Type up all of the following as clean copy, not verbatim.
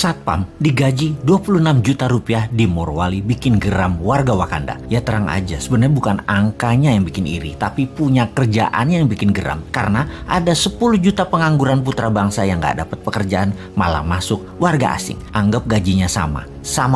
Satpam digaji 26 juta rupiah di Morowali bikin geram warga Wakanda. Ya terang aja, sebenarnya bukan angkanya yang bikin iri, tapi punya kerjaannya yang bikin geram. Karena ada 10 juta pengangguran putra bangsa yang gak dapat pekerjaan, malah masuk warga asing. Anggap gajinya sama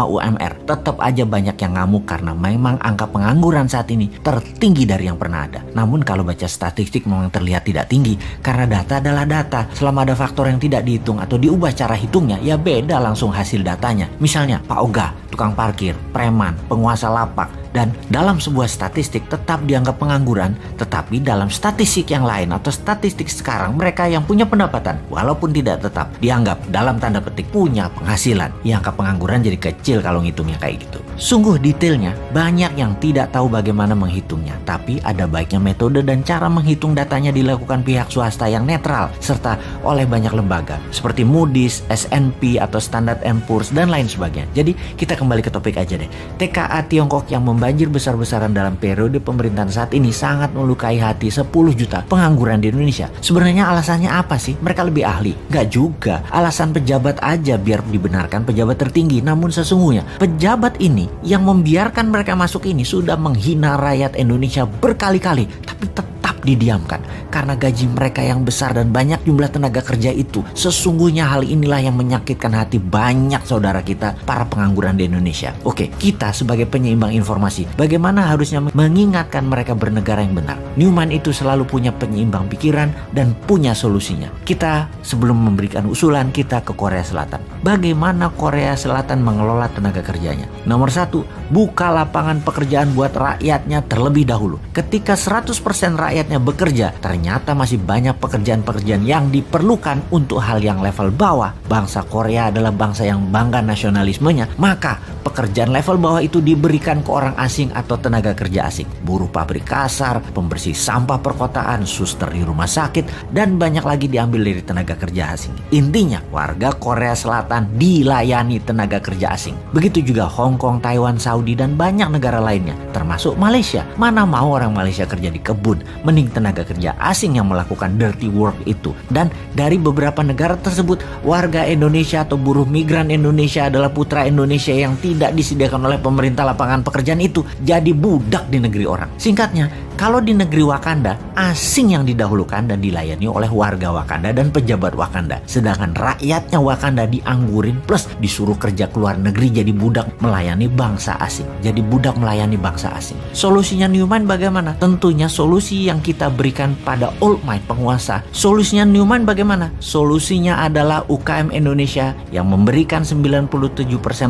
UMR. Tetap aja banyak yang ngamuk karena memang angka pengangguran saat ini tertinggi dari yang pernah ada. Namun kalau baca statistik memang terlihat tidak tinggi, karena data adalah data. Selama ada faktor yang tidak dihitung atau diubah cara hitungnya, ya beda langsung hasil datanya. Misalnya Pak Oga, tukang parkir, preman, penguasa lapak, dan dalam sebuah statistik tetap dianggap pengangguran, tetapi dalam statistik yang lain atau statistik sekarang mereka yang punya pendapatan walaupun tidak tetap dianggap dalam tanda petik punya penghasilan. Ya angka pengangguran jadi kecil kalau ngitungnya kayak gitu. Sungguh detailnya banyak yang tidak tahu bagaimana menghitungnya, tapi ada baiknya metode dan cara menghitung datanya dilakukan pihak swasta yang netral serta oleh banyak lembaga seperti Moody's, S&P atau Standard & Poor's dan lain sebagainya. Jadi kita kembali ke topik aja deh. TKA Tiongkok yang banjir besar-besaran dalam periode pemerintahan saat ini sangat melukai hati 10 juta pengangguran di Indonesia. Sebenarnya alasannya apa sih? Mereka lebih ahli? Nggak juga. Alasan pejabat aja biar dibenarkan pejabat tertinggi. Namun sesungguhnya pejabat ini yang membiarkan mereka masuk ini sudah menghina rakyat Indonesia berkali-kali. Tapi tetap didiamkan karena gaji mereka yang besar dan banyak jumlah tenaga kerja itu. Sesungguhnya hal inilah yang menyakitkan hati banyak saudara kita para pengangguran di Indonesia. Oke, kita sebagai penyeimbang informasi, bagaimana harusnya mengingatkan mereka bernegara yang benar? Newman itu selalu punya penyeimbang pikiran dan punya solusinya. Kita sebelum memberikan usulan, kita ke Korea Selatan. Bagaimana Korea Selatan mengelola tenaga kerjanya? Nomor 1, buka lapangan pekerjaan buat rakyatnya terlebih dahulu. Ketika 100% rakyatnya bekerja, ternyata masih banyak pekerjaan-pekerjaan yang diperlukan untuk hal yang level bawah. Bangsa Korea adalah bangsa yang bangga nasionalismenya, maka pekerjaan level bawah itu diberikan ke orang asing atau tenaga kerja asing. Buruh pabrik kasar, pembersih sampah perkotaan, suster di rumah sakit, dan banyak lagi diambil dari tenaga kerja asing. Intinya, warga Korea Selatan dilayani tenaga kerja asing. Begitu juga Hong Kong, Taiwan, Saudi, dan banyak negara lainnya, termasuk Malaysia. Mana mau orang Malaysia kerja di kebun, mending tenaga kerja asing yang melakukan dirty work itu. Dan dari beberapa negara tersebut, warga Indonesia atau buruh migran Indonesia adalah putra Indonesia yang tidak disediakan oleh pemerintah lapangan pekerjaan itu jadi budak di negeri orang. Singkatnya, kalau di negeri Wakanda, asing yang didahulukan dan dilayani oleh warga Wakanda dan pejabat Wakanda. Sedangkan rakyatnya Wakanda dianggurin plus disuruh kerja ke luar negeri jadi budak melayani bangsa asing. Jadi budak melayani bangsa asing. Solusinya Newman bagaimana? Tentunya solusi yang kita berikan pada old mind penguasa. Solusinya Newman bagaimana? Solusinya adalah UKM Indonesia yang memberikan 97%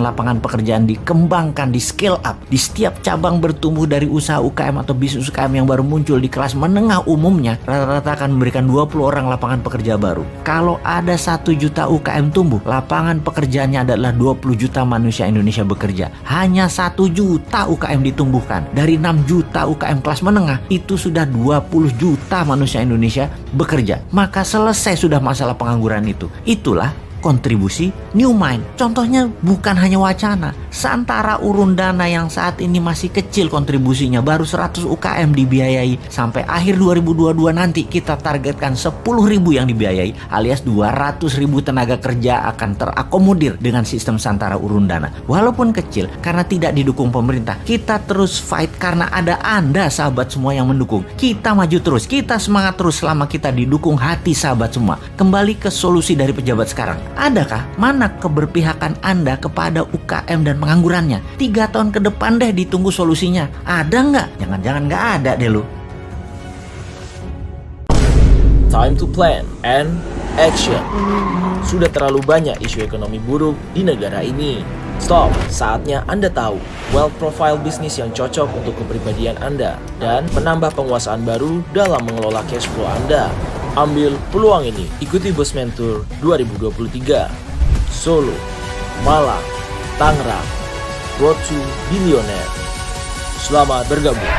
lapangan pekerjaan dikembangkan, di scale up. Di setiap cabang bertumbuh dari usaha UKM atau bisnis UKM yang baru muncul di kelas menengah umumnya, rata-rata akan memberikan 20 orang lapangan pekerja baru. Kalau ada 1 juta UKM tumbuh, lapangan pekerjaannya adalah 20 juta manusia Indonesia bekerja. Hanya 1 juta UKM ditumbuhkan. Dari 6 juta UKM kelas menengah, itu sudah 20 juta manusia Indonesia bekerja. Maka selesai sudah masalah pengangguran itu. Itulah kontribusi Newman. Contohnya bukan hanya wacana. Seantara urun dana yang saat ini masih kecil kontribusinya, baru 100 UKM dibiayai. Sampai akhir 2022 nanti kita targetkan 10.000 yang dibiayai, alias 200.000 tenaga kerja akan terakomodir dengan sistem Santara urun dana. Walaupun kecil, karena tidak didukung pemerintah, kita terus fight karena ada Anda sahabat semua yang mendukung. Kita maju terus, kita semangat terus selama kita didukung hati sahabat semua. Kembali ke solusi dari pejabat sekarang. Adakah mana keberpihakan Anda kepada UKM dan penganggurannya? 3 tahun ke depan deh ditunggu solusinya. Ada nggak? Jangan-jangan nggak ada deh lu. Time to plan and action. Sudah terlalu banyak isu ekonomi buruk di negara ini. Stop, saatnya Anda tahu wealth profile bisnis yang cocok untuk kepribadian Anda dan menambah penguasaan baru dalam mengelola cash flow Anda. Ambil peluang ini, ikuti Bosman Tour 2023, Solo, Malang, Tangerang, Road to Billionaire. Selamat bergabung.